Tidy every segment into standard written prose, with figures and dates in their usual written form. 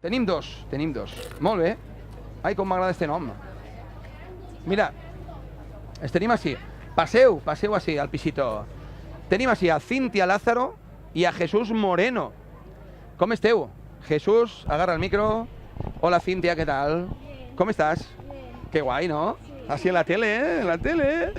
Tenim dos. Molt bé. Ai, com m'agrada este nom. Mira, els tenim així. Passeu així al pisito. Tenim així a Cintia Lázaro i a Jesús Moreno. Com esteu? Jesús, agarra el micro. Hola, Cintia, ¿qué tal? ¿Cómo estás? Bien. Qué guay, ¿no? Sí. Así en la tele, ¿eh? En la tele.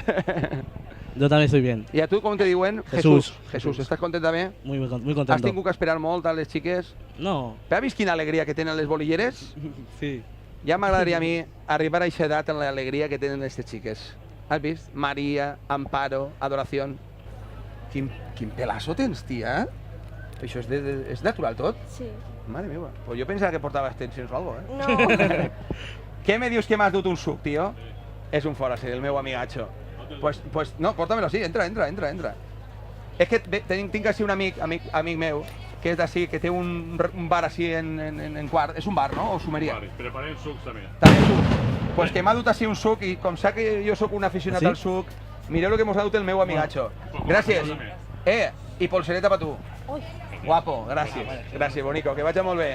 Yo también estoy bien. ¿Y a tú cómo te diuen? Jesús. Jesús, ¿estás content també? Muy Has contento. tingut que esperar molt a les xiques? No. Però has vist quina alegria que tenen les bolilleres? Sí. Ja m'agradaria a mi arribar a aquesta edat en l'alegria que tenen aquestes xiques. Has vist? Maria, Amparo, Adoración. Quin pelazo tens, tia? Això és natural tot? Sí. Mare meva. Pues jo pensava que portaves tensions o algo, eh? No. Què me dius que m'has dut un suc, tio? És un fora, sí, el meu amigacho. Pues no, pórtamelo, sí, entra. És que tinc així un amic meu, que és d'ací, que té un bar així en quart. És un bar, no? O sumeria? Vale, preparem sucs també. També suc. Pues que m'ha dut així un suc i com sap que jo sóc un aficionat al suc, mireu el que mos ha dut el meu amigacho. Gràcies. I polsereta per tu. Ui. Guapo, gràcies, bonico, que vagi molt bé.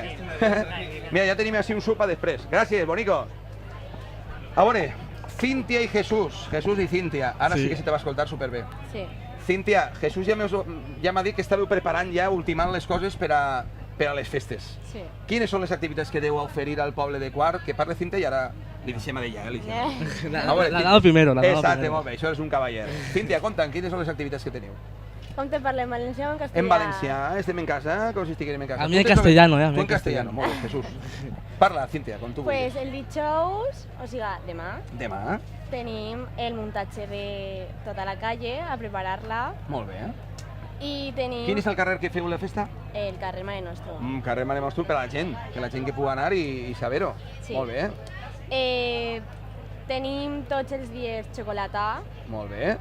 Mira, ja tenim així un suc per després. Gràcies, bonico. A veure, Cintia i Jesús i Cintia. Ara sí que se te va escoltar superbé. Sí. Cintia, Jesús ja m'ha dit que estàveu preparant ja, ultimant les coses per a les festes. Sí. Quines són les activitats que deu oferir al poble de Quart? Que parle Cintia i ara li deixem a ella, li deixem. La dado primero. Exacte, molt bé, això és un cavaller. Cintia, conta'm, quines són les activitats que teniu? Com te parlem, valencià o en castellà? En valencià, estem en casa, com si estiguem en casa. A mi en castellano, Tu en castellano, molt bé, Jesús. Parla, Cintia, com tu Pues vulguis. el dijous, o sigui, demà, Demà, tenim el muntatge de tota la calle, a preparar-la, molt bé. i tenim Quin és el carrer que feu la festa? el carrer Mare Nostrum. Carrer Mare Nostrum per a la gent, que la gent que pugui anar i saber-ho. Sí. Molt bé, Tenim tots els dies xocolata, molt bé.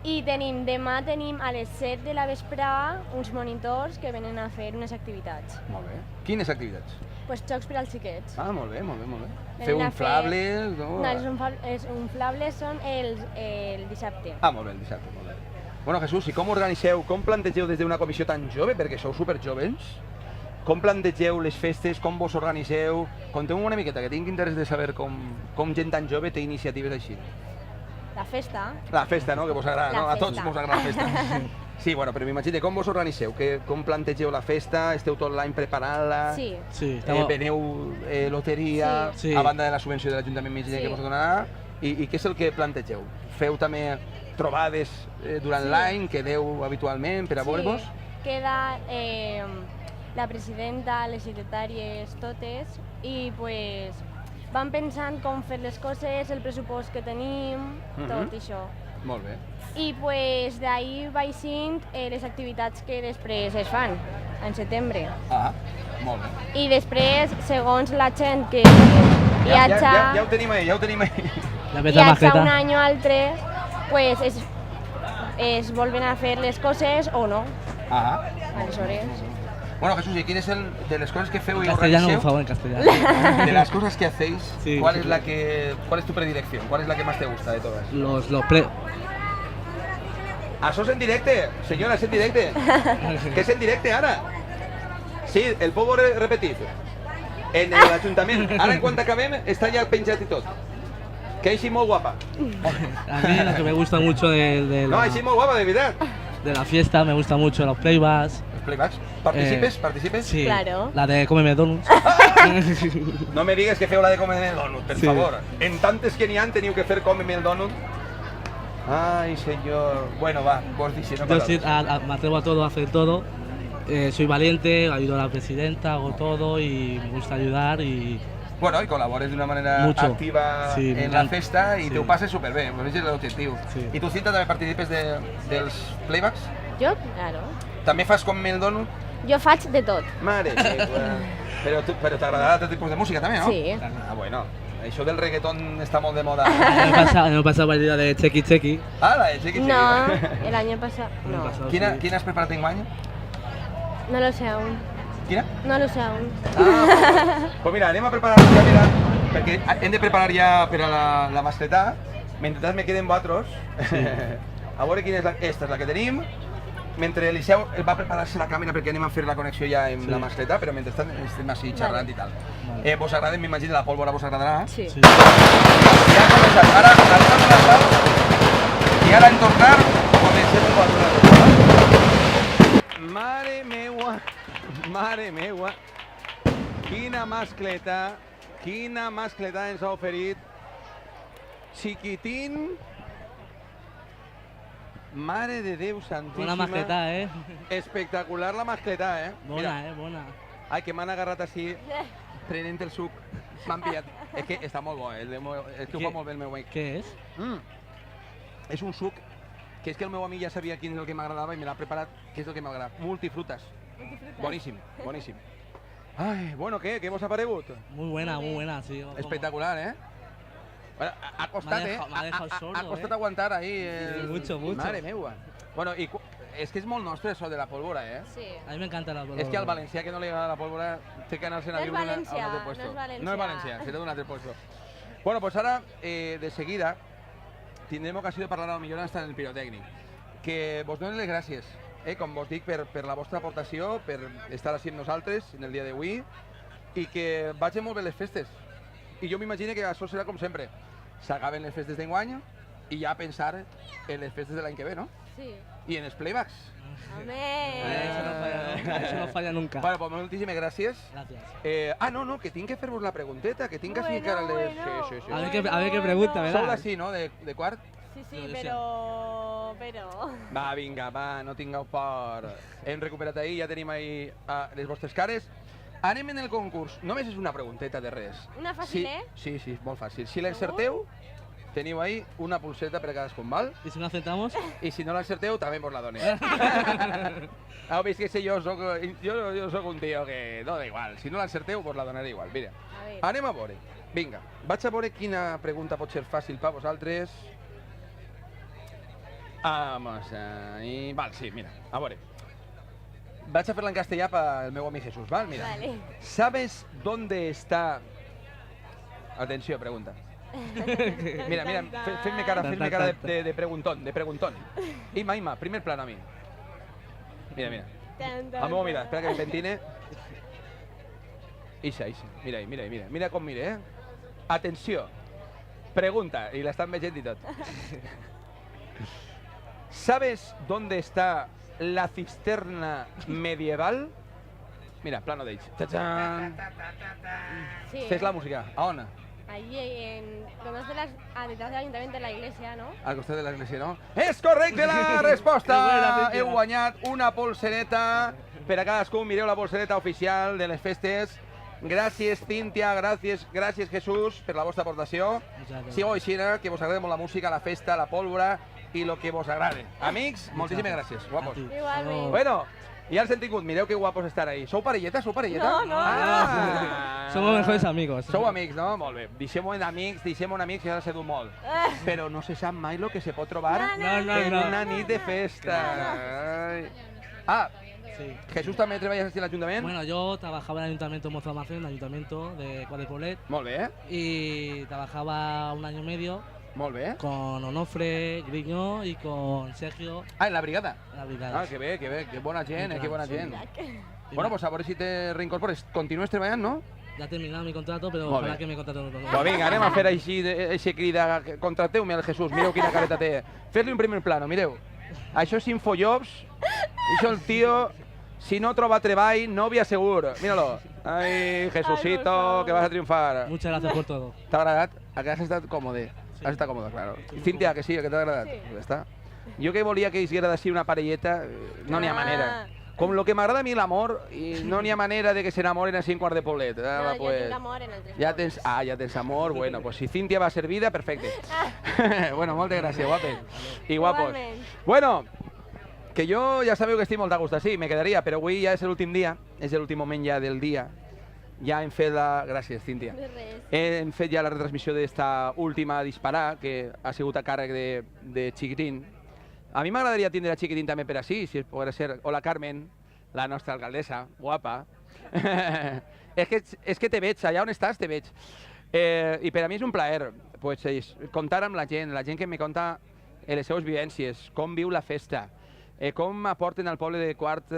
i demà tenim a les 7 de la vesprà uns monitors que venen a fer unes activitats. Molt bé. Quines activitats? Pues jocs per als xiquets. Ah, molt bé. Venen Feu a fer- inflables, no? No, els inflables són el dissabte. Ah, molt bé, el dissabte, molt bé. Bueno, Jesús, i com organitzeu, com plantegeu des d'una comissió tan jove, perquè sou superjovens, com plantegeu les festes, com vos organitzeu? Conteu-me una miqueta, que tinc interès de saber com gent tan jove té iniciatives així. La festa, La festa, no?, que vos agrada, La no? A tots festa. vos agrada la festa. Sí, bueno, però m'imagino, com vos organitzeu? Com plantegeu la festa? Esteu tot l'any preparant-la? sí. Sí, estamos... Veneu loteria, Sí. a banda de la subvenció de l'Ajuntament m'imagino Sí. que vos donarà. I què és el que plantegeu? Feu també trobades durant l'any, quedeu habitualment per a veure-vos? Queda la presidenta, les secretàries, totes, i pues van pensant com fer les coses, el pressupost que tenim, tot això. Molt bé. I pues d'ahir baixint les activitats que després es fan, en setembre. Ah, molt bé. I després, segons la gent que Ja viatja, ho tenim ahí, La peta viatja majeta. un any o altre, pues es volven a fer les coses o no. Ah. Aleshores, Bueno, Jesús, ¿y quién es de las cosas que feo y Castellano, por organizeu? favor, en castellano. De las cosas que hacéis, Sí. ¿cuál es tu predilección? ¿Cuál es la que más te gusta de todas? Això és en directe, senyora, és en directe. Què és en directe ara? Sí, el puedo repetir. En l'Ajuntament. Ara, en quan acabem, està ja penjat i tot. Que així molt guapa. A mí lo que me gusta mucho No, així molt guapa, de veritat. de la fiesta, me gusta mucho los playbacks. Els playbacks. Participes? Sí, Claro. la de Cómeme Donuts. No me digues que feu la de comer el donut, per Sí. favor. En tantes que n'hi ha, teniu que fer comer el donut. Ay, señor. Bueno, va, vos dices, no Yo sí, palabras. me atrevo a todo, a hacer todo. Soy valiente, ayudo a la presidenta, hago todo y me gusta ayudar y Bueno, y colabores d'una manera Mucho. activa Sí, me en la encanta. festa i Sí. t'ho passes superbé, pues és l'objectiu. Sí. I tu, Cinta, també participes dels playbacks? jo, claro. També fas com el donut? Jo faig de tot. Mare meva. Però t'agradarà tot tipus de música també, no? Sí. Ah, bueno. Això del reggaetón està molt de moda. el año pasado bailé la de Chequi Chequi. Ah, la de Chequi Chequi. No, el año pasado, no. Quina has preparat enguany? No lo sé aún. Quina? No lo sé aún. Pues mira, anem a preparar ja, mira, perquè hem de preparar ja per a la mascletà. Mentre me queden vosaltres. A veure quina és esta és la que tenim. mentre Eliseu va preparar-se la càmera perquè anem a fer la connexió ja amb la mascleta, però mentrestant estem així xerrant i tal. Vos agrada, m'imagino, la pólvora vos agradarà? Sí. Sí. Ja ha començat. Ara arribem a la sal i ara en tornar comencem a quadrar. Mare meua, quina mascleta ens ha oferit Chiquitín. Mare de Déu santíssima. Bona mascleta, Espectacular la mascleta, Bona, bona. Ai, que m'han agarrat així, prenent el suc. M'han pillat. És que està molt bo, és que ho fa molt bé el meu amic. Què és? És un suc que és que el meu amic ja sabia quin és el que m'agradava i me l'ha preparat, que és el que m'agrada. Multifrutes. Boníssim, boníssim. Ai, bueno, què vos ha paregut? Muy buena, sí. Espectacular, Bueno, ha costat, ha costat aguantar ahí. Mucho. Mare meua. Bueno, i és que és molt nostre això de la pólvora, Sí. A mí me encanta la pólvora. És que al valencià que no li agrada la pólvora té que anar-se'n a viure a un altre puesto. No és valencià, serà d'un altre puesto. Bueno, pues ara, de seguida, tindrem ocasió de parlar potser hasta en el pirotècnic. Que vos donen les gràcies, com vos dic, per la vostra aportació, per estar així amb nosaltres en el dia d'avui i que vagin molt bé les festes. I jo m'imagino que això serà com sempre. S'acaben les festes d'enguany i ja pensar en les festes de l'any que ve, no? Sí. I en els playbacks. Amén. Eso no falla nunca. Bueno, pues moltíssimes gràcies. Gracias. No, que tinc que fer-vos la pregunteta, que tinc que ficar les... Sí. A ver qué pregunta, Sou ¿verdad? d'ací, no? De quart? Sí, però... Va, vinga, va, no tingueu por. Hem recuperat ahir, ja tenim ahir les vostres cares. Anem en el concurs. Només és una pregunteta de res. Una fàcil, Sí, molt fàcil. Si l'encerteu, teniu ahí una pulseta per a cadascun, val? ¿Y si no aceptamos? I si no l'encerteu, també vos la donem. Heu vist que jo soc un tio que no da igual. Si no l'encerteu, vos la donaré igual. Mira, anem a veure. Vinga, vaig a veure quina pregunta pot ser fàcil per vosaltres. Vamos ahí. Val, sí, mira, a veure. Vaig a fer-la en castellà pel meu amic Jesús, val? Mira. Vale. ¿Sabes dónde está? Atenció, pregunta. Mira, fes-me cara de preguntón. Ima, primer plano a mi. Mira. La meva mirada, espera que me pentine. Ixa. Mira com mire, Atenció. Pregunta, i l'estan veient i tot. ¿Sabes dónde está la cisterna medieval? Mira, plano d'ells. Tachan. Sí. Fes la música. A on? Allí, detrás del ayuntamiento de la iglesia, ¿no? Al costat de l'església, no? És correcte la resposta! Heu guanyat una polsereta per a cadascun. Mireu la polsereta oficial de les festes. Gràcies, Cíntia, gràcies, Jesús, per la vostra aportació. Sigueu així, que vos agrada molt la música, la festa, la pólvora i el que vos agrade. Amics, moltíssimes gràcies, guapos. Igualment. Bueno, ja els hem tingut, mireu que guapos estar ahí. Sou parelleta? No. Somos mejores amigos. Sou amics, no? Molt bé. Deixem-ho en amics, que ja s'ha dut molt. Però no se sap mai el que se pot trobar en una nit de festa. Sí. Jesús també treballes en l'Ajuntament? Bueno, yo trabajaba en el Ayuntamiento de Mozambique, en el Ayuntamiento de Cuadripollet. Molt bé. Y trabajaba 1 año y medio. Molt bé. Con Onofre, Griñó y con Sergio. En la brigada. En la brigada. Que bé, que bona gent, que bona gent. Sí. Bueno, pues a veure si te reincorpores. Continues treballant, no? Ya he terminado mi contrato, pero Molt ojalá bé. que me contraten otro. Pues vinga, anem a fer així, eixe crida. Contrateu-me al Jesús, mireu quina careta té. Fes-li un primer plano, mireu. Això és Infojobs. Això el tio, si no troba treball, novia segur. Míralo. Ai, Jesucito, que vas a triomfar. Muchas gracias por todo. T'ha agradat? Que has estat còmode. Sí. Has estat còmode, claro. Cíntia, que sí, que t'ha agradat? Sí. Ja està. Jo que volia que hiciera d'ací una parelleta, no n'hi ha manera. Com lo que m'agrada a mi l'amor, i no n'hi ha manera de que s'enamoren així en quart de poblet. No, jo tinc amor en el tres ja tens amor, bueno, pues si Cíntia va servida, perfecte. Bueno, moltes gràcies, guapes. I guapos. Igualment. Bueno, que jo ja sabeu que estic molt a gust així, me quedaria, però avui ja és l'últim dia, és l'últim moment ja del dia. Ja hem fet la... Gràcies, Cíntia. De res. Hem fet ja la retransmissió d'esta última disparar, que ha sigut a càrrec de Chiquitín. A mi m'agradaria tindre a Chiquitín també per així, si pogués ser. Hola, Carmen, la nostra alcaldessa, guapa. és que te veig, allà on estàs te veig. I per a mi és un plaer comptar amb la gent que me conta les seues vivències, com viu la festa, Com aporten al poble de Quart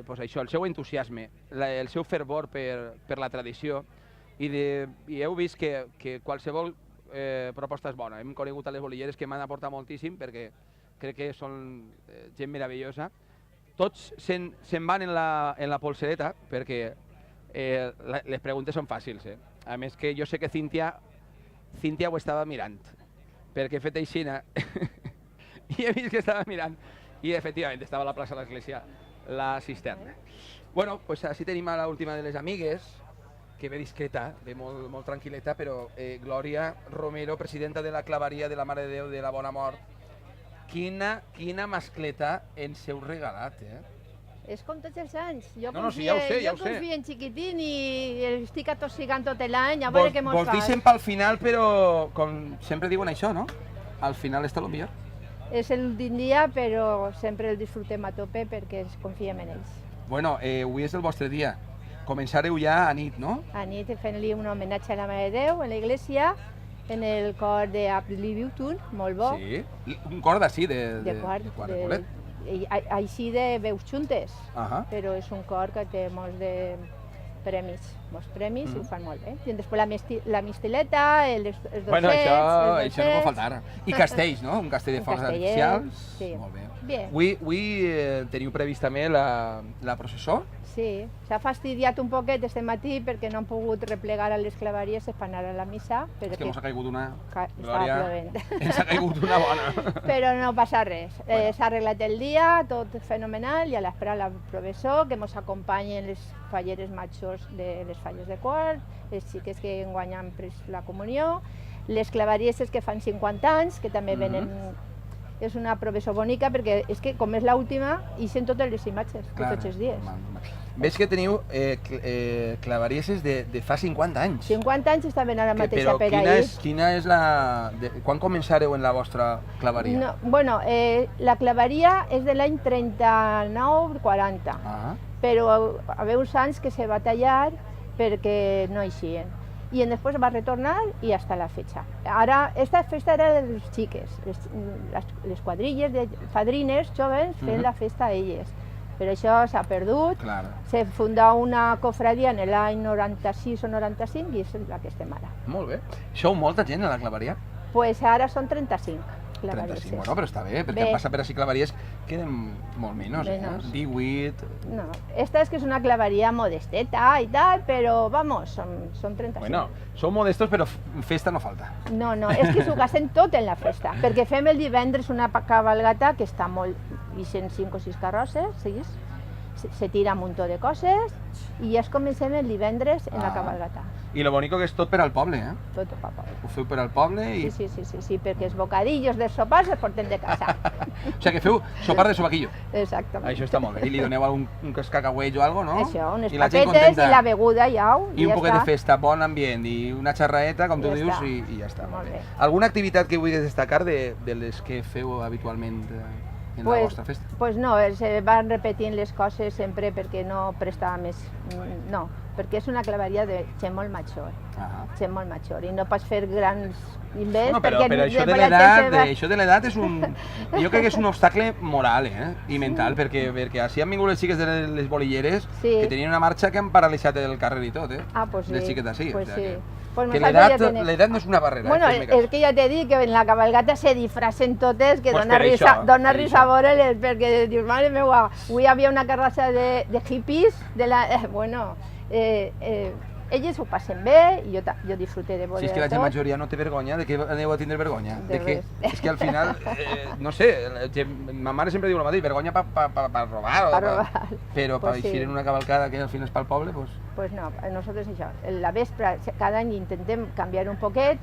pues això, el seu entusiasme, el seu fervor per la tradició, i heu vist que qualsevol proposta és bona. Hem conegut a les bolilleres que m'han aportat moltíssim perquè crec que són gent meravellosa. Tots se'n van en la polsereta perquè les preguntes són fàcils. A més que jo sé que Cíntia ho estava mirant, perquè he fet aixina i he vist que estava mirant i efectivament estava a la plaça de l'església la cisterna. Bueno, pues així tenim a l'última de les amigues, que ve discreta, ve molt tranquil·leta, però Glòria Romero, presidenta de la Claveria de la Mare de Déu de la Bona Mort. Quina mascleta ens heu regalat, És com tots els anys. Jo sí, ja ho sé. confio en xiquitín i estic atossigant tot l'any, a veure què mos fa. Vos deixen pel final, però com sempre diuen això, no? Al final està el millor. És l'últim dia, però sempre el disfrutem a tope perquè confiem en ells. Bueno, avui és el vostre dia. Començareu ja a nit, no? A nit fent-li un homenatge a la Mare de Déu en l'església, en el cor d'Apli Viutun, molt bo. Sí, un cor d'ací, de Quart de Bolet. Així de veus juntes, Ahà. però és un cor que té molts de premis, i ho fan molt bé. I després la mistileta, els dossets... Bueno, això no pot faltar. I castells, no? Un castell de focs artificials. Sí. Molt bé. Bé. Avui teniu previst també la processó? Sí, s'ha fastidiat un poquet este matí perquè no han pogut replegar a les claveries per anar a la missa. És que mos ha caigut una... Estava plovent. Ens ha caigut una bona. Però no passa res. Bueno. S'ha arreglat el dia, tot fenomenal, i a l'espera la professor, que ens acompanyen les falleres majors de les falles de Quart, les xiques que enguany han pres la comunió, les clavarieses que fan 50 anys, que també venen... És una professor bonica perquè és que com és l'última, ixen totes les imatges, tots els dies. Veig que teniu clavarieses de fa 50 anys. 50 anys estaven ara mateixa per ahir. ahir. Però quina és la... Quan començareu en la vostra claveria? No, bueno, la claveria és de l'any 39-40, però a veus anys que se va tallar perquè no eixien. I després va retornar i hasta la fecha. Ara, esta festa era de les xiques, les quadrilles de fadrines joves fent la festa a elles. Però això s'ha perdut, se fundà una cofradia en l'any 96 o 95 i és la que estem ara. Molt bé. Sou molta gent a la claveria? Pues ara són 35. 35, bueno, però està bé, perquè passa per així claveries queden molt menys, 18... No, esta és que és una claveria modesteta i tal, però, vamos, són 35. Bueno, sou modestos, però festa no falta. No, és que s'ho gasten tot en la festa, perquè fem el divendres una cabalgata que està molt... Ixen 5 o 6 carrosses, se tira un muntó de coses i ja comencem el divendres en la cabalgata. I lo bonico que és tot per al poble, Tot per al poble. Ho feu per al poble i... Sí, perquè els bocadillos dels sopars els portem de casa. O sigui que feu sopar de sobaquillo. Exactament. Això està molt bé. I li doneu algun cacauet o alguna cosa, no? Això, unes papetes i la beguda i au. I un poquet de festa, bon ambient i una xerraeta, com tu dius, i ja està. Molt bé. Alguna activitat que vulguis destacar de les que feu habitualment en la vostra festa? Pues no, se van repetint les coses sempre perquè no prestava més... No, perquè és una claveria de gent molt major. Gent molt major. I no pots fer grans invents... Però això de l'edat és un... Jo crec que és un obstacle moral i mental, perquè així han vingut les xiques de les bolilleres que tenien una marxa que han paralitzat el carrer i tot, pues sí. Les xiques d'ací. Pues sí. Que l'edat no és una barrera. Bueno, és que ja t'he dit que en la cabalgata se disfracen totes, que dona risa veure-les, perquè dius, mare meua, avui hi havia una carrassa de hippies, bueno, elles ho passen bé i jo disfrute de veure tot. Si és que la gent major ja no té vergonya, de què aneu a tindre vergonya? És que al final, no sé, ma mare sempre diu el mateix, vergonya per robar, però per eixir en una cavalcada que al final és pel poble, doncs... Pues no, nosaltres això, la vespre cada any intentem canviar un poquet,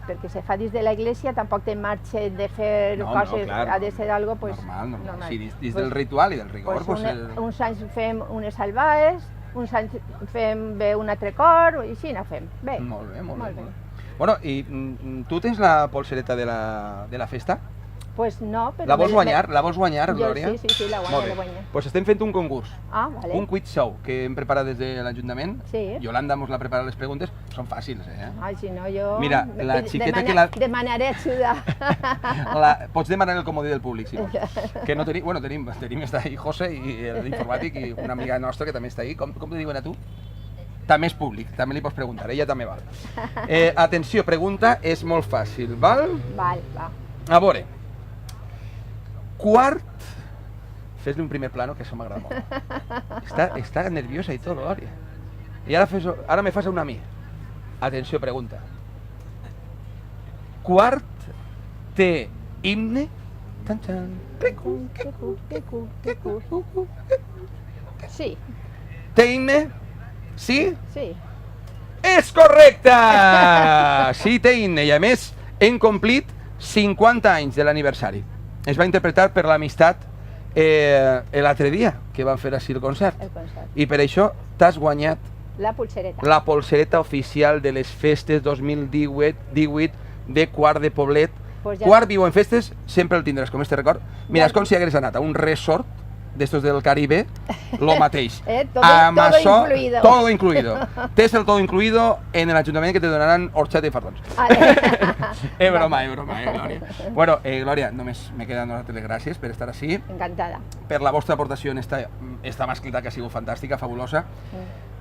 perquè se fa dins de la iglesia, tampoc té marge de fer coses, ha de ser algo normal. Sí, dins del ritual i del rigor. Uns anys fem unes salvaes, uns anys fem bé un altre cor, i així no fem. Bé. Molt bé. Bueno, i tu tens la polsereta de la festa? Pues no, però... La vols guanyar, Jo Glòria? sí, la Molt guanyo, bé. Doncs estem fent un concurs, Ah, vale. un quiz show que hem preparat des de l'Ajuntament. Sí. Yolanda mos l'ha preparat les preguntes, són fàcils, eh? Ai, si no, jo... Mira, la xiqueta que la... Demanaré ajuda. Pots demanar el comodí del públic, si vols. Que no tenim... Bueno, tenim està ahí José, i l'informàtic, i una amiga nostra que també està ahí. Com te diuen a tu? També és públic, també li pots preguntar, ella també val. Atenció, pregunta és molt fàcil, val? Val, va. A veure, quart... Fes-li un primer plano, que això m'agrada molt. Està nerviosa i tot, Glòria. I ara me fas una a mi. Atenció, pregunta. Quart té himne? Tan, tan. Sí, Té himne? Sí? sí. És correcte! Sí, té himne, i a més hem complit 50 anys de l'aniversari. Es va interpretar per l'amistat l'altre dia, que van fer així el concert. El concert. I per això t'has guanyat La pulsereta. la polsereta oficial de les festes 2018 de Quart de Poblet. Pues ja- Quart viu en festes, sempre el tindràs com este record. Mira, Ja- és com si hagués anat a un resort d'estos del Caribe, lo mateix. Todo Això, incluido. todo incluido. Tens el todo incluido en el ayuntamiento que te donarán horchata i fardons. És broma, Glòria. Bueno, Glòria, només me queden donar-te les gràcies per estar així, Encantada. per la vostra aportació en esta mascleta que ha sigut fantàstica, fabulosa.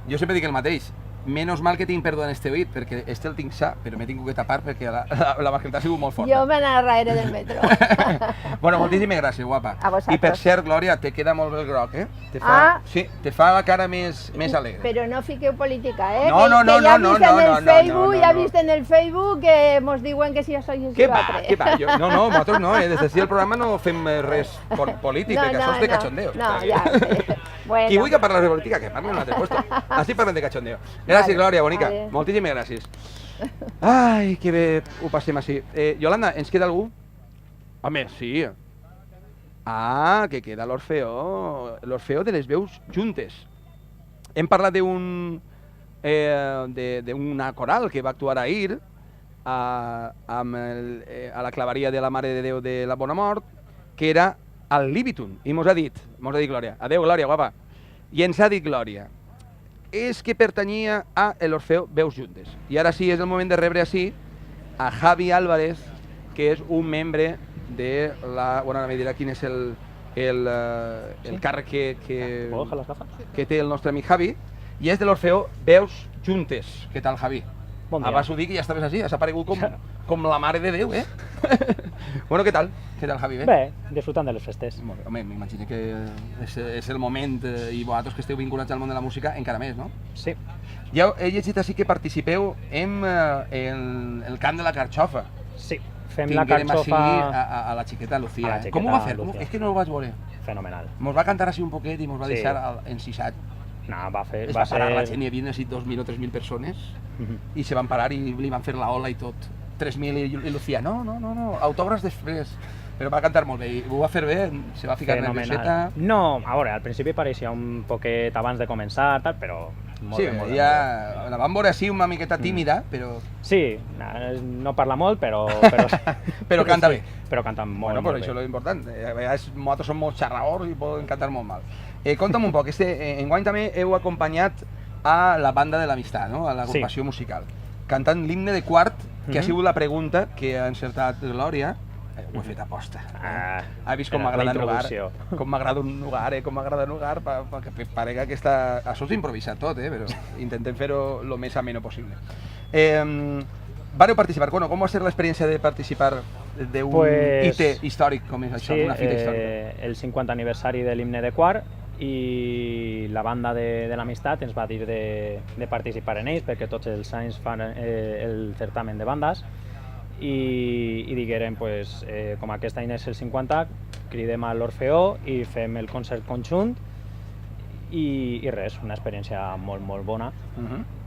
Jo sempre dic el mateix, menys mal que tinc perdó en este oït, perquè este el tinc sa, però m'he tingut que tapar perquè la mascleta ha sigut molt forta. Jo me n'arraere del metro. Bueno, moltíssimes gràcies, guapa. A vosaltres. I per cert, Glòria, te queda molt bé el groc, eh? Sí, te fa la cara més alegre. Però no fiqueu política, eh? No, no, no, que ja no, vist en el no, Facebook, no. ja vist en el Facebook que mos diuen que si ja sois Què va? No, nosaltres no, des d'ací el programa no fem res polític, perquè això és de cachondeo. No, ja sé. Bueno. Qui vulgui parlar de política, que parli en un altre puesto. Així parlem de cachondeo. Gràcies, Vale, Glòria, bonica. vale. Moltíssimes gràcies. Ai, que bé ho passem així. Yolanda, ens queda algú? Home, sí. Ah, que queda l'Orfeó de les veus juntes. Hem parlat d'una coral que va actuar ahir a la claveria de la Mare de Déu de la Bona Mort, que era al Libitum, i mos ha dit Glòria, adeu Glòria, guapa, i ens ha dit Glòria, és que pertanyia a l'Orfeó Veus Juntes. I ara sí, és el moment de rebre així a Javi Álvarez, que és un membre de la... Bueno, ara me dirà quin és el càrrec que té el nostre amic Javi, i és de l'Orfeó Veus Juntes. Què tal, Javi? Bon dia. Abans ho dic i ja estaves així, has aparegut com la Mare de Déu, eh? Bueno, què tal? Què tal, Javi? Bé, disfrutant de les festes. Molt bé, home, m'imagino que és el moment i vosaltres que esteu vinculats al món de la música encara més, no? Sí. Ja he llegit així que participeu en el cant de la carxofa. Sí, fem la Tinguérem carxofa així a la xiqueta Lucía. A la xiqueta Com ho va fer? Lucía. És que no ho vaig veure. fenomenal. Mos va cantar així un poquet i mos va Sí. deixar encissat. No, va Es va parar la gent, ser... hi havia així 2.000 o 3.000 persones Mhm. i se van parar i li van fer la ola i tot. 3.000 i Lucía, no, autògrafs després. Però va cantar molt bé i ho va fer bé, se va ficar nervioseta. No, a veure, al principi pareixia un poquet abans de començar, tal, però molt Sí, bé, molt bé. ja la vam veure així una miqueta tímida, però... Sí, no parla molt, però... Però canta bé. Però canta molt, Bueno, molt però això és bé. l'important. A vegades nosaltres som molt xarraors i poden cantar molt mal. Conta'm un poc, enguany també heu acompanyat a la banda de l'amistat, no? A l'agrupació musical, cantant l'himne de Quart, que ha sigut la pregunta que ha encertat Glòria. Ho he fet aposta. Ha vist com era la m'agrada nugar, introducció. com m'agrada nugar, perquè parega que està... Això és improvisat tot, però intentem fer-ho el més ameno possible. Vareu participar, com va ser l'experiència de participar d'un Pues, hit històric com és això, Sí, una fita històrica? el 50 aniversari de l'himne de Quart i la banda de l'amistat ens va dir de participar en ells perquè tots els anys fan el certamen de bandes i diguérem, pues, com aquest any és el 50, cridem a l'Orfeó i fem el concert conjunt i res, una experiència molt, molt bona,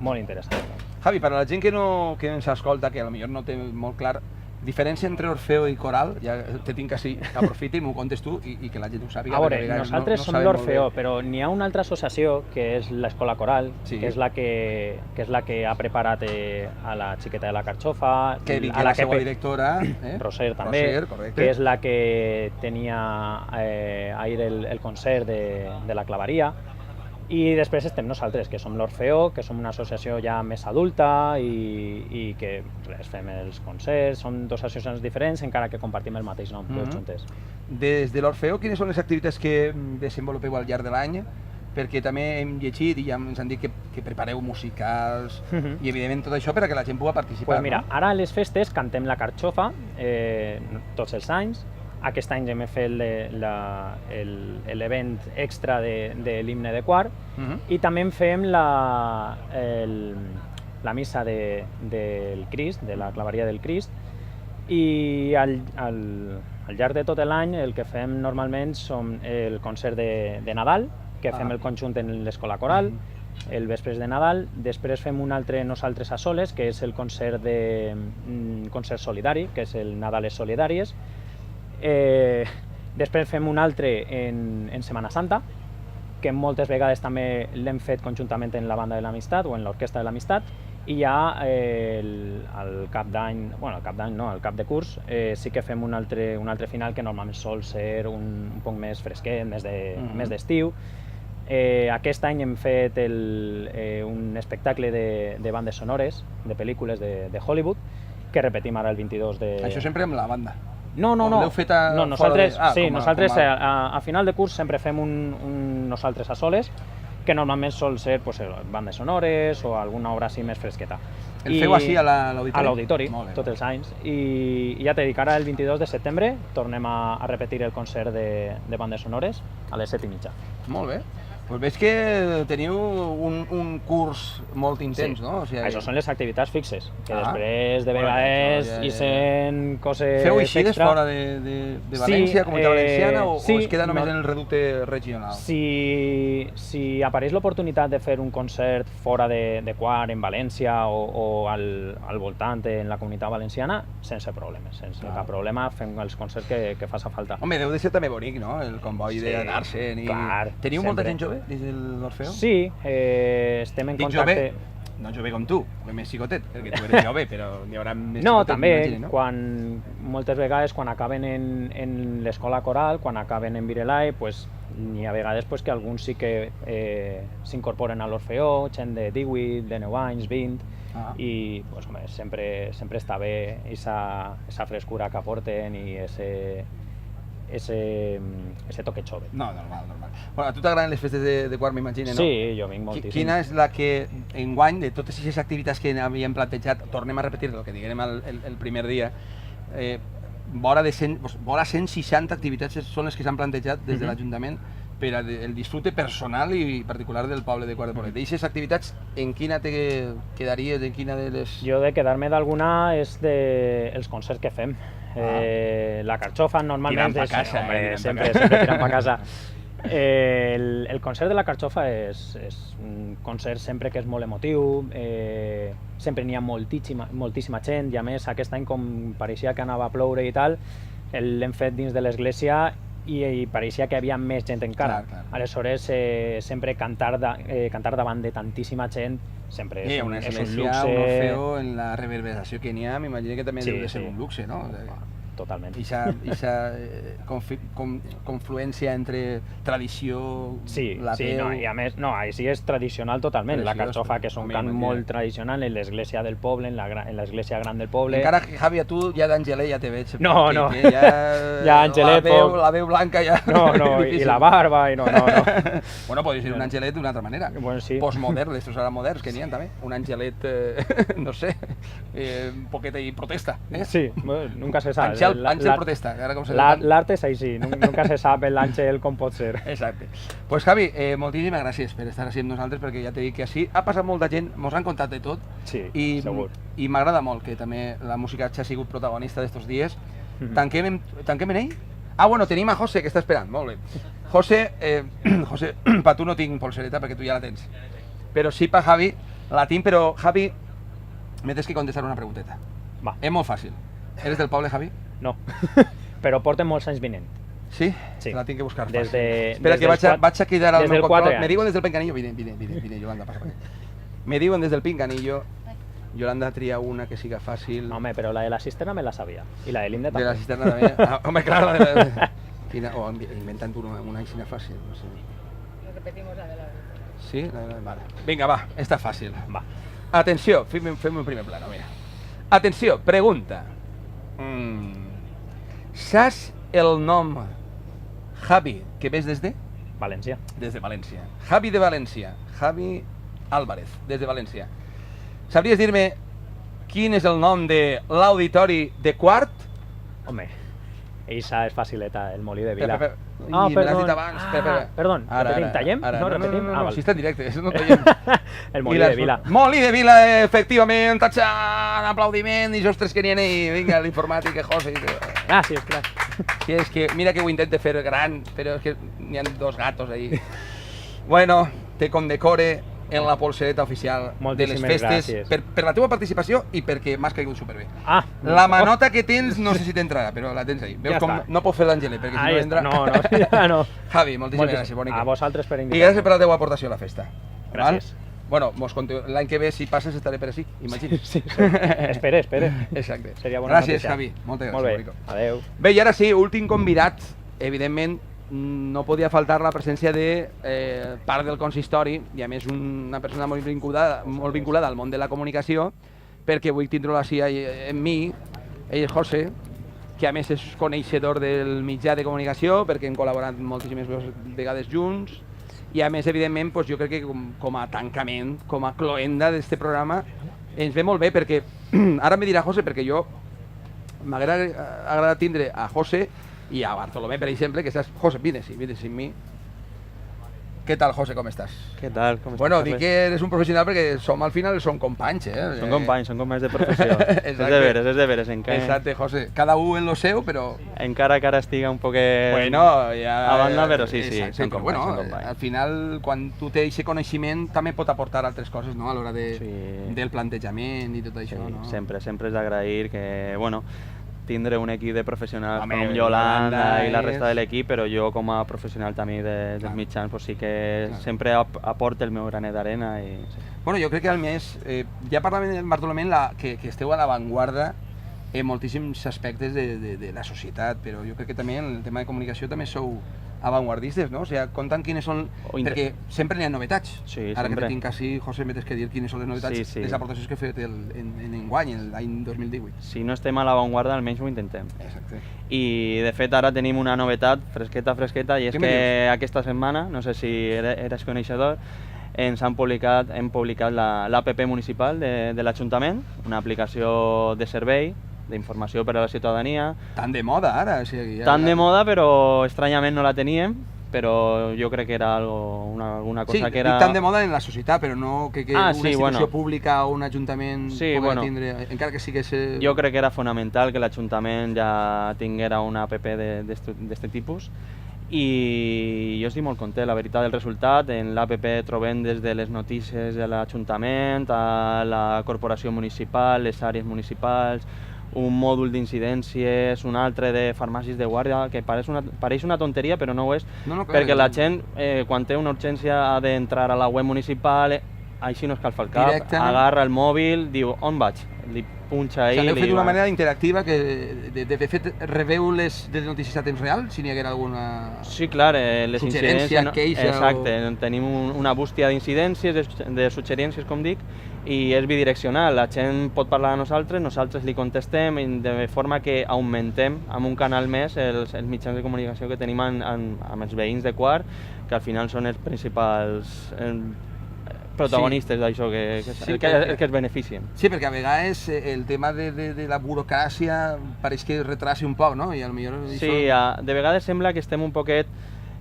molt interessant. Javi, per a la gent que ens escolta, que potser no té molt clar Diferència entre Orfeo i Coral, ja te tinc així, aprofita i m'ho contes tu i que la gent ho sàpiga. A veure, nosaltres som l'Orfeo, però n'hi ha una altra associació que és l'Escola Coral, que és la que ha preparat a la xiqueta de la Carxofa, a la seva directora, Roser també, que és la que tenia ahir el concert de la claveria. I després estem nosaltres, que som l'Orfeo, que som una associació ja més adulta i que fem els concerts, som dues associacions diferents, encara que compartim el mateix nom, tots juntes. Des de l'Orfeo, quines són les activitats que desenvolupeu al llarg de l'any? Perquè també hem llegit i ja ens han dit que prepareu musicals i evidentment tot això perquè la gent pugui participar. Doncs mira, ara a les festes cantem la Carxofa tots els anys. Aquest any hem fet l'event extra de l'himne de quart i també en fem la missa del Crist, de la claveria del Crist, i al llarg de tot l'any el que fem normalment són el concert de Nadal, que fem el conjunt en l'Escola Coral, el vespre de Nadal, després fem un altre nosaltres a soles, que és el concert solidari, que és el Nadales Solidàries. Després fem un altre en Setmana Santa, que moltes vegades també l'hem fet conjuntament en la banda de l'Amistat o en l'orquestra de l'Amistat, i ja al cap d'any, bueno, al cap d'any no, al cap de curs, sí que fem un altre final que normalment sol ser un poc més fresquet, més d'estiu. Aquest any hem fet un espectacle de bandes sonores, de pel·lícules de Hollywood, que repetim ara el 22 de... Això sempre amb la banda? No. Nosaltres a final de curs sempre fem un nosaltres a soles, que normalment sol ser bandes sonores o alguna obra així més fresqueta. El feu així a l'auditori? A l'auditori, tots els anys. I ja t'he dit, ara el 22 de setembre tornem a repetir el concert de bandes sonores a les 7:30. Molt bé. Doncs veig que teniu un curs molt intens, no? Això són les activitats fixes, que després de vegades hi sent coses... Feu eixides fora de València, Comunitat Valenciana, o es queda només en el reducte regional? Si apareix l'oportunitat de fer un concert fora de quart en València o al voltant en la Comunitat Valenciana, sense problemes, sense cap problema, fem els concerts que faça falta. Home, deu de ser també bonic, no? El comboi d'anar-se'n. Teniu molta gent jove des de l'Orfeo? Sí, estem en contacte... No jove com tu, més xicotet, perquè tu eres jove, però n'hi haurà més xicotet. No, també, moltes vegades quan acaben en l'Escola Coral, quan acaben en Virelai, n'hi ha vegades que alguns sí que s'incorporen a l'Orfeo, gent de 18, de 9 anys, 20, i sempre està bé aquesta frescura que aporten i ese toque jove. No, normal. Bueno, a tu t'agraden les festes de quart, m'imagino, no? Sí, jo vinc moltíssim. Quina és la que, enguany, de totes aquestes activitats que havíem plantejat, tornem a repetir el que diguem el primer dia, vora 160 activitats són les que s'han plantejat des de l'Ajuntament per al disfrute personal i particular del poble de Quart de Poblet. D'aquestes activitats, en quina te quedaries? En quina de les... Jo de quedar-me d'alguna és dels concerts que fem. La Carxofa normalment tirant pa casa, sempre tirant pa casa. El concert de la Carxofa és un concert sempre que és molt emotiu, sempre n'hi ha moltíssima gent, i a més aquest any com pareixia que anava a ploure i tal, l'hem fet dins de l'església i pareixia que hi havia més gent encara. Aleshores, sempre cantar davant de tantíssima gent sempre és un luxe. Un Orfeo, en la reverberació que n'hi ha, m'imagino que també deu de ser un luxe, no? Totalment. Ixa confluència entre tradició, la veu... I a més, així és tradicional totalment. La Carxofa, que és un cant molt tradicional en l'església del poble, en l'església gran del poble. Encara que, Javi, a tu ja d'Angelet ja te veig. No. Ja Angelet... La veu blanca ja... No, i la barba, i no. Bueno, podria ser un Angelet d'una altra manera. Postmodern, d'estos ara moderns que n'hi ha també. Un Angelet, no sé, un poquet i protesta. Sí, nunca se sabe. Àngel protesta. L'art és així, nunca se sap l'Àngel com pot ser. Exacte. Pues Javi, moltíssimes gràcies per estar així amb nosaltres, perquè ja t'he dit que així ha passat molta gent, mos han contat de tot. Sí, segur. I m'agrada molt que també la música ha sigut protagonista d'estos dies. Tanquem en ell? Bueno, tenim a José, que està esperant, molt bé. José, pa tu no tinc polsereta perquè tu ja la tens. Però sí pa Javi, la tinc, però Javi, me tens que contestar una pregunteta. Va. És molt fàcil. Eres del poble, Javi? No, però porten molts anys vinent. Sí? Sí. La tinc que buscar. Des de- Espera, des que dels vaig a cridar al des meu del control. 4 Me anys. diuen des del Pinganillo. Vine, Yolanda, passa per aquí. Me diuen des del Pinganillo. Yolanda tria una que siga fàcil. Home, però la de la cisterna me la sabia. I la de l'himne De la també. cisterna també. Ah, home, clar, la de la... Quina... Oh, inventant una aixina fàcil, no sé. Sí? Vale. Vinga, va, està fàcil. Va. Atenció, fem un primer plano, mira. Atenció, pregunta. Saps el nom Javi que ves des de? València. Des de València. Javi de València. Javi Álvarez, des de València. Sabries dir-me quin és el nom de l'auditori de Quart? Home, eixa és facileta, el Molí de Vila. Ah, me l'has dit abans. Perdó, repetim, tallem? No, repetim? No, val. si està en directe, això no tallem. El Molí de Vila. Molí de Vila, efectivament, tatxan, aplaudiment, i ostres que n'hi ha ahí, vinga, l'informàtic, José. Gràcies, clar. Sí, és que, mira que ho intente fer gran, però és que n'hi ha dos gatos ahí. Bueno, te condecore en la polsereta oficial de les Moltíssimes festes gràcies. per la teva participació i perquè m'has caigut superbé. Ah, La manota que tens no sé si t'entrarà, però la tens ahí. Veus Ja com està. no puc fer l'Àngele, perquè si ahí no està. entra... No, ja no. Javi, moltíssimes gràcies, bonica. A vosaltres per I invitar-me. gràcies per la teva aportació a la festa. Gràcies. Val? Bueno, l'any que ve, si passes, estaré per així, imagina't. Sí. Espere. Exacte. Seria bona Gràcies, notícia. Javi. Moltes gràcies, Molt bé, bonico. adeu. Bé, i ara sí, últim convidat, evidentment, no podia faltar la presència de part del consistori i a més una persona molt vinculada al món de la comunicació, perquè vull tindre-lo així en mi, ell és José, que a més és coneixedor del mitjà de comunicació perquè hem col·laborat moltíssimes vegades junts i a més, evidentment, jo crec que com a tancament, com a cloenda d'aquest programa ens ve molt bé perquè, ara me dirà José, perquè jo m'agrada tindre a José i a Bartolomé, per exemple, que estàs... José, vine sin mi. Què tal, José, com estàs? Què tal? Com estàs? Bueno, dic que eres un professional perquè al final som companys, Són companys de professió. És de veres, encara. Exacte, José. Cada un en lo seu, però... Encara que ara estiga un poquet Bueno, ja... a banda, però sí, Exacte, són companys, bueno, són companys. al final, quan tu tens aquest coneixement, també pot aportar altres coses, no?, a l'hora Sí. del plantejament i tot això, Sí, no? sempre és d'agrair que, bueno, tindre un equip de professionals Home, com Yolanda i la és- resta de l'equip, però jo com a professional també dels Clar. mitjans pues sí que Clar. sempre aporto el meu granet d'arena i... Bueno, jo crec que a més, ja parlàvem de Bartolomé que esteu a l'avantguarda en moltíssims aspectes de la societat, però jo crec que també en el tema de comunicació també sou avantguardistes, no? O sigui, comptant quines són... Perquè sempre n'hi ha novetats. Sí, Ara sempre. que te tinc així, José, m'has que dir quines són les novetats, Sí, sí. les aportacions que he fet en enguany, l'any 2018. Si no estem a l'avantguarda, almenys ho intentem. Exacte. I de fet ara tenim una novetat fresqueta, i és Què me que aquesta setmana, no sé si eres coneixedor, hem publicat l'APP municipal de l'Ajuntament, una aplicació de servei, d'informació per a la ciutadania. Tan de moda ara, o sigui... Tan de moda, però estranyament no la teníem, però jo crec que era alguna cosa sí, que era... dic tan de moda en la societat, però no que una sí, institució bueno. pública o un ajuntament Sí, pugui bueno. tindre, encara que sigués... Jo crec que era fonamental que l'Ajuntament ja tinguera una app d'aquest tipus i jo estic molt content, la veritat, del resultat. En l'APP trobem des de les notícies de l'Ajuntament a la corporació municipal, les àrees municipals, un mòdul d'incidències, un altre de farmàcies de guàrdia, que pareix una tonteria però no ho és, No, clar, perquè la gent quan té una urgència ha d'entrar a la web municipal, així no escalfa el cap, Directament. agarra el mòbil, diu on vaig, li punxa O ahí. sigui, heu fet li d'una va. manera interactiva que, de fet, rebeu les notícies a temps real, si n'hi haguera alguna... Sí, clar, les Suggerència, incidències... queixa Exacte, tenim una bústia d'incidències, de suggerències, com dic, i és bidireccional. La gent pot parlar a nosaltres li contestem, de forma que augmentem amb un canal més els mitjans de comunicació que tenim amb els veïns de Quart, que al final són els principals protagonistes d'això, que es beneficien. Sí, perquè a vegades el tema de la burocràcia pareix que retrasi un poc, no? I potser Sí, de vegades sembla que estem un poquet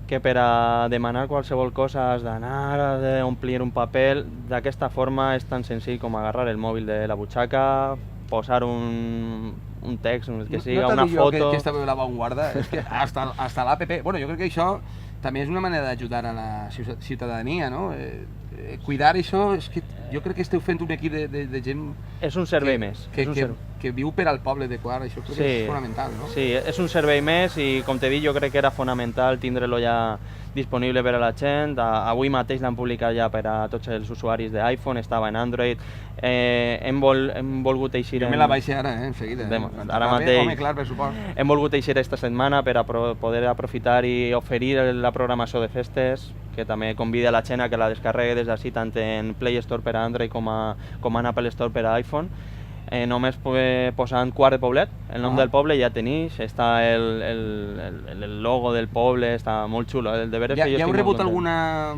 que per a demanar qualsevol cosa has d'anar a omplir un paper. D'aquesta forma és tan senzill com agarrar el mòbil de la butxaca, posar un text, que siga, no una foto... que estàveu a l'avantguarda, és que hasta l'APP... Bueno, jo crec que això també és una manera d'ajudar a la ciutadania, no? Cuidar això és que jo crec que esteu fent un equip de gent... És un servei més. Que viu per al poble de Quart, això crec que és fonamental, no? Sí, és un servei més i, com t'he dit, jo crec que era fonamental tindre-lo ja disponible per a la gent. Avui mateix l'han publicat ja per a tots els usuaris d'iPhone, estava en Android. Hem volgut eixir... Jo me la baixé ara, en seguida. Ara mateix. Home, clar, per suport. Hem volgut eixir esta setmana per a poder aprofitar i oferir la programació de festes, que també convida la gent a que la descarregui des d'ací, tant en Play Store per a Android com en Apple Store per a iPhone. Només posant Quart de Poblet, el nom del poble ja tenéis, està el logo del poble, està molt xulo. Ja heu rebut alguna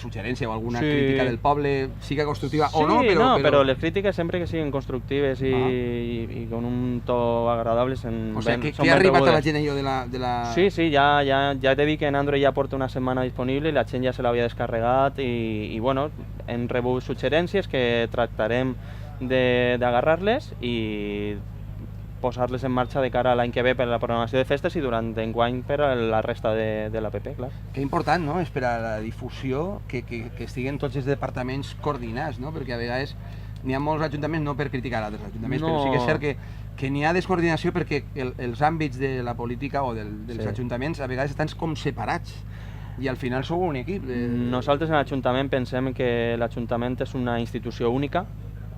suggerència o alguna crítica del poble, siga constructiva o no? Però les crítiques sempre que siguin constructives i con un to agradable són ben rebudes. O sigui, que ha arribat a la gent allò de la... Sí, ja t'he dit que en Android ja porta una setmana disponible i la gent ja se l'havia descarregat i bueno, hem rebut suggerències que tractarem d'agarrar-les i posar-les en marxa de cara a l'any que ve per a la programació de festes i durant enguany per a la resta de l'app, clar. Que important, no?, és per a la difusió que estiguen tots els departaments coordinats, no?, perquè a vegades n'hi ha molts ajuntaments, no per criticar altres ajuntaments, però sí que és cert que n'hi ha descoordinació perquè els àmbits de la política o dels ajuntaments a vegades estan com separats i al final sou un equip. Nosaltres en l'Ajuntament pensem que l'Ajuntament és una institució única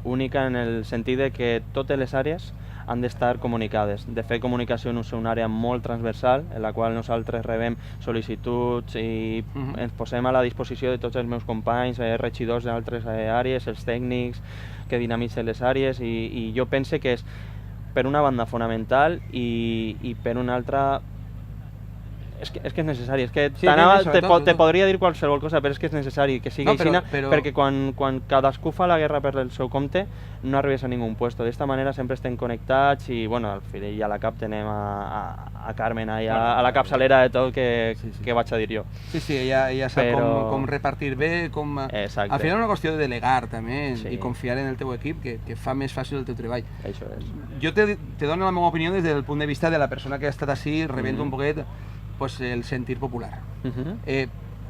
en el sentit de que totes les àrees han d'estar comunicades. De fet, comunicació és una àrea molt transversal, en la qual nosaltres rebem sol·licituds i ens posem a la disposició de tots els meus companys, regidors d'altres àrees, els tècnics que dinamitzen les àrees, i jo pense que és, per una banda, fonamental i per una altra... És que és necessari, és que te podria dir qualsevol cosa, però és que és necessari que sigui així, perquè quan cadascú fa la guerra per el seu compte no arribes a ningú puesto. D'esta manera sempre estem connectats i, bueno, al final i a la cap tenem a Carmen, a la capçalera de tot, que vaig a dir jo. Sí, ella sap com repartir bé, com... Al final és una qüestió de delegar també i confiar en el teu equip, que fa més fàcil el teu treball. Això és. Jo te dono la meva opinió des del punt de vista de la persona que ha estat així rebent un poquet el sentir popular.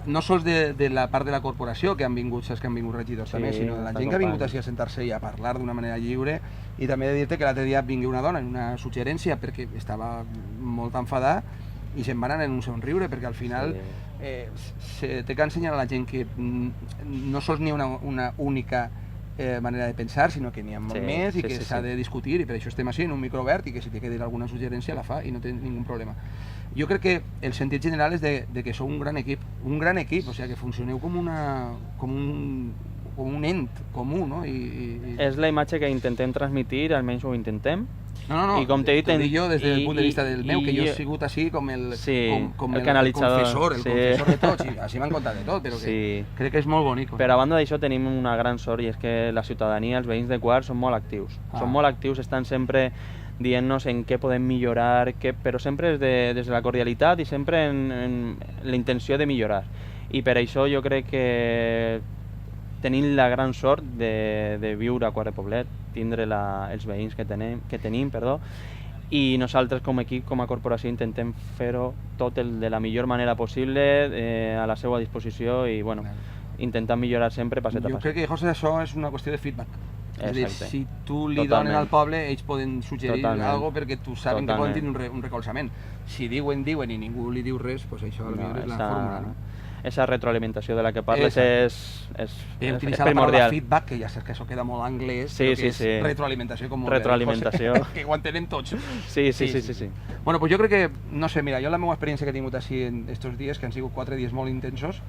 No sols de la part de la corporació, que han vingut, saps que han vingut regidors també, sinó de la gent que ha vingut així a sentar-se i a parlar d'una manera lliure, i també de dir-te que l'altre dia vingui una dona en una suggerència perquè estava molt enfadada i se'n van anar en un somriure, perquè al final té que ensenyar a la gent que no sols n'hi ha una única manera de pensar, sinó que n'hi ha molt més i que s'ha de discutir, i per això estem així en un micro obert i que si té que dir alguna suggerència la fa i no té ningú problema. Jo crec que el sentit general és de que sou un gran equip, o sigui, que funcioneu com un ent comú, no? És la imatge que intentem transmitir, almenys ho intentem. No, t'ho dic jo des del punt de vista del meu, que jo he sigut així com el confessor de tots, i així m'han contat de tot, però que crec que és molt bonic. Per a banda d'això tenim una gran sort, i és que la ciutadania, els veïns de Quart, són molt actius. Són molt actius, estan sempre dient-nos en què podem millorar, però sempre des de la cordialitat i sempre en la intenció de millorar. I per això jo crec que tenim la gran sort de viure a Quart de Poblet, tindre els veïns que tenim, i nosaltres com a equip, com a corporació, intentem fer-ho tot de la millor manera possible, a la seva disposició, i bueno, intentant millorar sempre passet a passet. Jo crec que, José, això és una qüestió de feedback. És a dir, si tu li dones al poble, ells poden suggerir alguna cosa perquè tu saben que poden tenir un recolzament. Si diuen i ningú li diu res, doncs això és la fórmula, no? Aquesta retroalimentació de la que parles és utilitzar la paraula feedback, que ja saps que això queda molt anglès, però que és retroalimentació, com que ho entenem tots. Sí. Bueno, doncs jo crec que, no sé, mira, jo la meva experiència que he tingut així en aquests dies, que han sigut 4 dies molt intensos,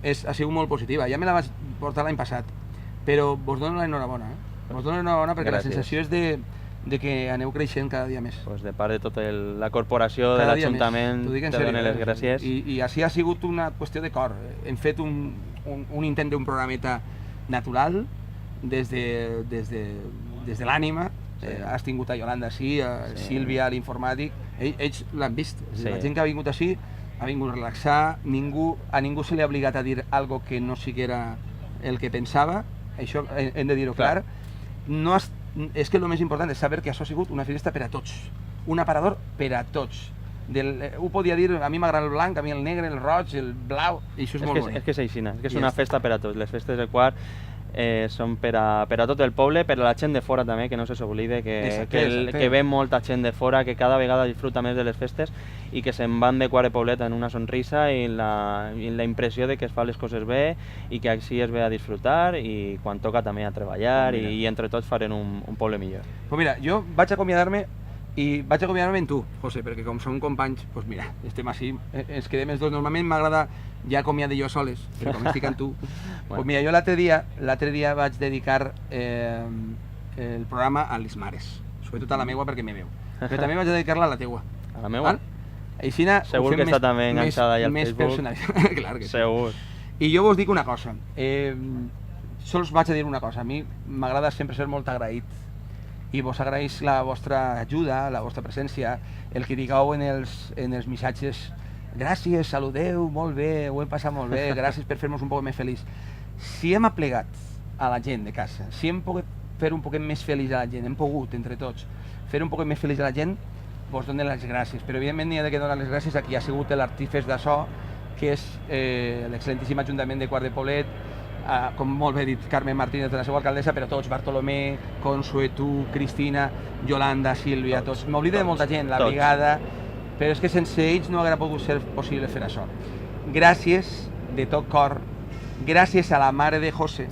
ha sigut molt positiva. Ja me la vaig portar l'any passat, però vos dono l'enhorabona, vos dono l'enhorabona perquè la sensació és de que aneu creixent cada dia més. Pues de part de tota la corporació, de l'Ajuntament, te dono les gràcies. I així ha sigut una qüestió de cor. Hem fet un intent d'un programeta natural des de l'ànima. Has tingut a Yolanda així, a Sílvia, a l'informàtic. Ells l'han vist. La gent que ha vingut així ha vingut a relaxar. A ningú se li ha obligat a dir alguna que no siguera el que pensava. Això hem de dir-ho clar. És que el més important és saber que això ha sigut una finestra per a tots, un aparador per a tots. Ho podia dir, a mi m'agrada el blanc, a mi el negre, el roig, el blau, i això és molt bonic. És que és així, és que és una festa per a tots. Les festes del quart són per a tot el poble, per a la gent de fora també, que no se s'oblide, que ve molta gent de fora, que cada vegada disfruta més de les festes i que se'n van de Quart de Poblet en una sonrisa i la impressió de que es fa les coses bé i que així es ve a disfrutar i quan toca també a treballar i entre tots farem un poble millor. Pues mira, jo vaig acomiadar-me i vaig acomiadar-me en tu, José, perquè com som companys, doncs mira, estem així, ens quedem els dos. Normalment m'agrada ja acomiadar jo soles, però com estic amb tu. Pues mira, jo l'altre dia vaig dedicar el programa a les mares, sobretot a la meua perquè me veu, però també vaig dedicar-la a la teua. A la meua? Aixina, segur que està també enganxada allà al Facebook. Clar que sí. Segur. I jo vos dic una cosa, sols vaig a dir una cosa, a mi m'agrada sempre ser molt agraït i vos agraeix la vostra ajuda, la vostra presència, el que digueu en els missatges, gràcies, saludeu, molt bé, ho hem passat molt bé, gràcies per fer-nos un poc més feliç. Si hem aplegat a la gent de casa, si hem pogut fer un poquet més feliç a la gent, hem pogut, entre tots, fer un poquet més feliç a la gent, vos donen les gràcies, però evidentment n'hi ha de donar les gràcies a qui ha sigut l'artífex d'això, que és l'excel·lentíssim Ajuntament de Quart de Poblet, com molt bé dit Carmen Martínez, de la seva alcaldessa, però tots, Bartolomé, Consue, tu, Cristina, Yolanda, Sílvia, tots. M'oblida de molta gent, la brigada, però és que sense ells no hauria pogut ser possible fer això. Gràcies de tot cor, gràcies a la mare de José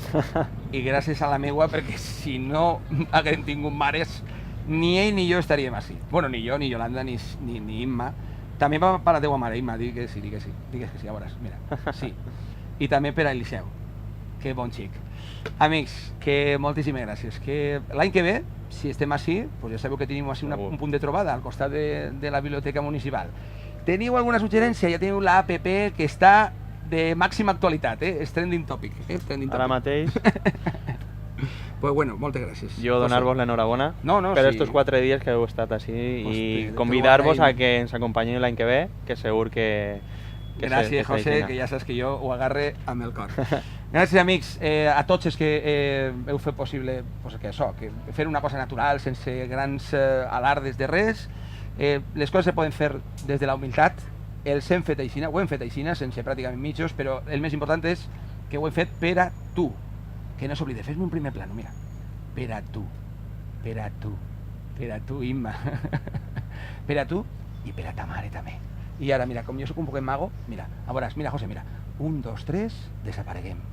i gràcies a la meua, perquè si no haguem tingut mares, ni ell ni jo estaríem així. Bueno, ni jo, ni Yolanda, ni Imma. També va per la teua mare, Imma, digues que sí, ja veuràs, mira, sí. I també per a Eliseu, que bon xic. Amics, que moltíssimes gràcies. Que l'any que ve, si estem així, doncs ja sabeu que tenim així un punt de trobada al costat de la biblioteca municipal. Teniu alguna suggerència? Ja teniu l'APP que està de màxima actualitat, és trending topic. Ara mateix. Pues bueno, moltes gràcies. Jo donar-vos l'enhorabona per estos 4 dies que heu estat així i convidar-vos a que ens acompanyiu l'any que ve, que segur que gràcies, José, que ja saps que jo ho agarre amb el cor. Gràcies, amics, a tots els que heu fet possible que fer una cosa natural, sense grans alardes de res. Les coses se poden fer des de la humilitat. Els hem fet així, ho hem fet així, sense pràcticament mitjos, però el més important és que ho hem fet per a tu. Que no s'oblide, fes-me un primer plano, mira. Per a tu, Imma. Per a tu i per a ta mare també. I ara, mira, com jo soc un poquet mago, mira, a veuràs, mira, José, mira. 1, 2, 3, desapareguem.